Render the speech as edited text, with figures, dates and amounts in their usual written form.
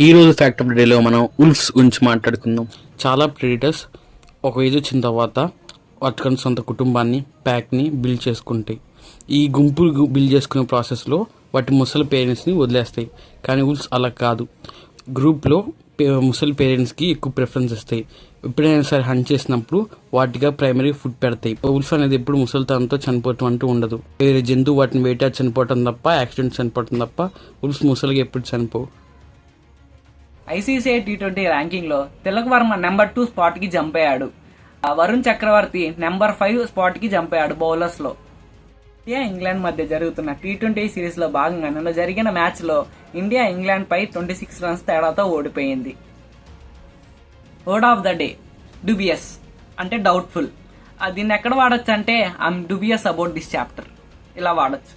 ఈరోజు fact of the డేలో మనం ఉల్ఫ్స్ గురించి మాట్లాడుకుందాం. చాలా ప్రెడిటర్స్ ఒక ఏజ్ వచ్చిన తర్వాత వాటికన్నా సొంత కుటుంబాన్ని ప్యాక్ని బిల్డ్ చేసుకుంటాయి. ఈ గుంపులు బిల్డ్ చేసుకునే ప్రాసెస్లో వాటి ముసలి పేరెంట్స్ని వదిలేస్తాయి. కానీ ఉల్ఫ్స్ అలా కాదు. గ్రూప్లో ముసలి పేరెంట్స్కి ఎక్కువ ప్రిఫరెన్స్ ఇస్తాయి. ఎప్పుడైనా సరే హంట్ చేసినప్పుడు వాటిగా ప్రైమరీ ఫుడ్ పెడతాయి. ఉల్ఫ్ అనేది ఎప్పుడు ముసలితనంతో చనిపోవటం అంటూ ఉండదు. వేరే జంతువు వాటిని వేటాడి చనిపోవటం తప్ప, యాక్సిడెంట్ చనిపోవటం తప్ప ఉల్ఫ్స్ ముసలిగా ఎప్పుడు చనిపోవు. ఐసీసీఐ టీ20 ర్యాంకింగ్లో తిలక్ వర్మ నెంబర్ 2 స్పాట్కి జంప్ అయ్యాడు. వరుణ్ చక్రవర్తి నెంబర్ 5 స్పాట్కి జంప్ అయ్యాడు బౌలర్స్లో. ఇండియా ఇంగ్లాండ్ మధ్య జరుగుతున్న టీ20 సిరీస్లో భాగంగా నిన్న జరిగిన మ్యాచ్లో ఇండియా ఇంగ్లాండ్పై 26 రన్స్ తేడాతో ఓడిపోయింది. వర్డ్ ఆఫ్ ద డే డ్యూబియస్ అంటే డౌట్ఫుల్. దీన్ని ఎక్కడ వాడచ్చు అంటే ఐఎమ్ డ్యూబియస్ అబౌట్ దిస్ చాప్టర్ ఇలా వాడచ్చు.